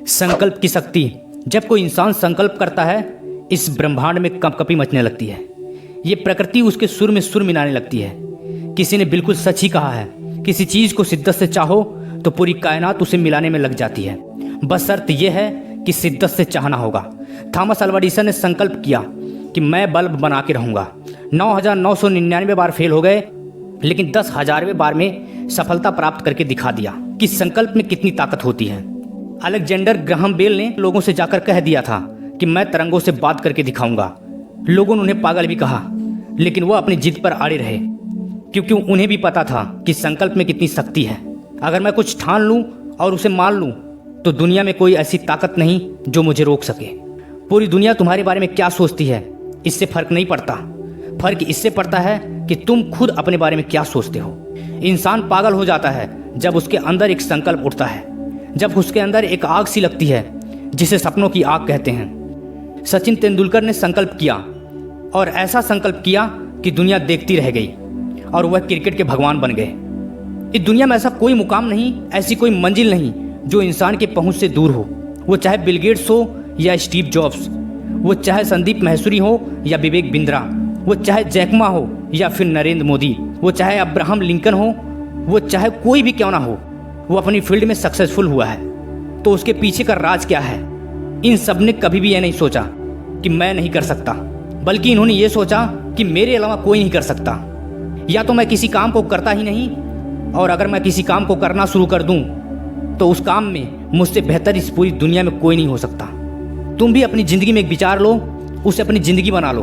संकल्प की शक्ति। जब कोई इंसान संकल्प करता है, इस ब्रह्मांड में कंपकपी मचने लगती है। ये प्रकृति उसके सुर में सुर मिलाने लगती है। किसी ने बिल्कुल सच ही कहा है, किसी चीज़ को शिद्दत से चाहो तो पूरी कायनात उसे मिलाने में लग जाती है। बस शर्त यह है कि शिद्दत से चाहना होगा। थॉमस अल्वा एडिसन ने संकल्प किया कि मैं बल्ब बना के रहूँगा। 9,999 बार फेल हो गए, लेकिन 10,000वें बार में सफलता प्राप्त करके दिखा दिया कि संकल्प में कितनी ताकत होती है। अलेक्जेंडर ग्राहम बेल ने लोगों से जाकर कह दिया था कि मैं तरंगों से बात करके दिखाऊंगा। लोगों ने उन्हें पागल भी कहा, लेकिन वह अपनी जिद पर अड़े रहे, क्योंकि उन्हें भी पता था कि संकल्प में कितनी शक्ति है। अगर मैं कुछ ठान लूं और उसे मान लूं तो दुनिया में कोई ऐसी ताकत नहीं जो मुझे रोक सके। पूरी दुनिया तुम्हारे बारे में क्या सोचती है, इससे फर्क नहीं पड़ता। फर्क इससे पड़ता है कि तुम खुद अपने बारे में क्या सोचते हो। इंसान पागल हो जाता है जब उसके अंदर एक संकल्प उठता है, जब उसके अंदर एक आग सी लगती है जिसे सपनों की आग कहते हैं। सचिन तेंदुलकर ने संकल्प किया और ऐसा संकल्प किया कि दुनिया देखती रह गई और वह क्रिकेट के भगवान बन गए। इस दुनिया में ऐसा कोई मुकाम नहीं, ऐसी कोई मंजिल नहीं जो इंसान के पहुंच से दूर हो। वो चाहे बिल गेट्स हो या स्टीव जॉब्स, वो चाहे संदीप माहेश्वरी हो या विवेक बिंद्रा, वो चाहे जैकमा हो या फिर नरेंद्र मोदी, वो चाहे अब्राहम लिंकन हो, वो चाहे कोई भी क्यों ना हो, वो अपनी फील्ड में सक्सेसफुल हुआ है। तो उसके पीछे का राज क्या है? इन सब ने कभी भी यह नहीं सोचा कि मैं नहीं कर सकता, बल्कि इन्होंने ये सोचा कि मेरे अलावा कोई नहीं कर सकता। या तो मैं किसी काम को करता ही नहीं, और अगर मैं किसी काम को करना शुरू कर दूं तो उस काम में मुझसे बेहतर इस पूरी दुनिया में कोई नहीं हो सकता। तुम भी अपनी ज़िंदगी में एक विचार लो, उसे अपनी ज़िंदगी बना लो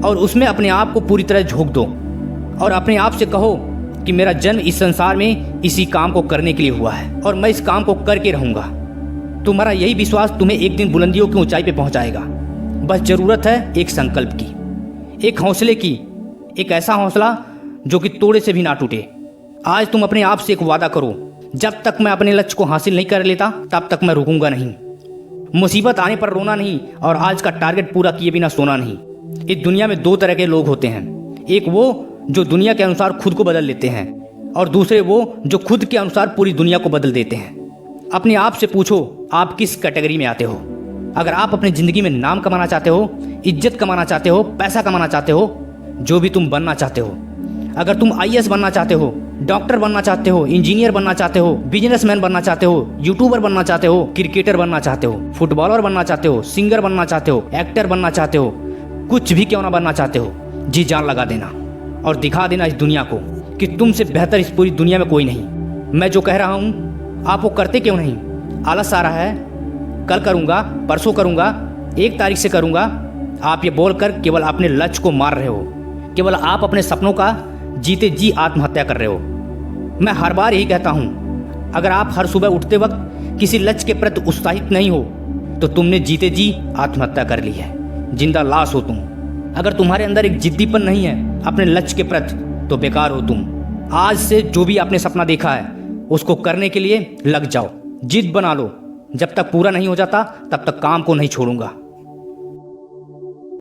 और उसमें अपने आप को पूरी तरह झोंक दो और अपने आप से कहो कि मेरा जन्म इस संसार में इसी काम को करने के लिए हुआ है और मैं इस काम को करके रहूँगा। तुम्हारा यही विश्वास तुम्हें एक दिन बुलंदियों की ऊंचाई पे पहुंचाएगा। बस ज़रूरत है एक संकल्प की, एक हौसले की, एक ऐसा हौसला जो कि तोड़े से भी ना टूटे। आज तुम अपने आप से एक वादा करो, जब तक मैं अपने लक्ष्य को हासिल नहीं कर लेता तब तक मैं रुकूंगा नहीं। मुसीबत आने पर रोना नहीं और आज का टारगेट पूरा किए बिना सोना नहीं। इस दुनिया में दो तरह के लोग होते हैं, एक वो जो दुनिया के अनुसार खुद को बदल लेते हैं और दूसरे वो जो खुद के अनुसार पूरी दुनिया को बदल देते हैं। अपने आप से पूछो आप किस कैटेगरी में आते हो। अगर आप अपनी ज़िंदगी में नाम कमाना चाहते हो, इज्जत कमाना चाहते हो, पैसा कमाना चाहते हो, जो भी तुम बनना चाहते हो, अगर तुम IAS बनना चाहते हो, डॉक्टर बनना चाहते हो, इंजीनियर बनना चाहते हो, बिजनेसमैन बनना चाहते हो, यूट्यूबर बनना चाहते हो, क्रिकेटर बनना चाहते हो, फुटबॉलर बनना चाहते हो, सिंगर बनना चाहते हो, एक्टर बनना चाहते हो, कुछ भी क्यों ना बनना चाहते हो, जी जान लगा देना और दिखा देना इस दुनिया को कि तुमसे बेहतर इस पूरी दुनिया में कोई नहीं। मैं जो कह रहा हूँ आप वो करते क्यों नहीं? आलस आ रहा है, कल करूँगा, परसों करूँगा, 1 तारीख से करूँगा। आप ये बोलकर केवल अपने लक्ष्य को मार रहे हो, केवल आप अपने सपनों का जीते जी आत्महत्या कर रहे हो। मैं हर बार यही कहता हूँ, अगर आप हर सुबह उठते वक्त किसी लक्ष्य के प्रति उत्साहित नहीं हो तो तुमने जीते जी आत्महत्या कर ली है, जिंदा लाश हो तुम। अगर तुम्हारे अंदर एक जिद्दीपन नहीं है अपने लक्ष्य के प्रति तो बेकार हो तुम। आज से जो भी आपने सपना देखा है उसको करने के लिए लग जाओ, जिद बना लो। जब तक पूरा नहीं हो जाता तब तक काम को नहीं छोड़ूंगा।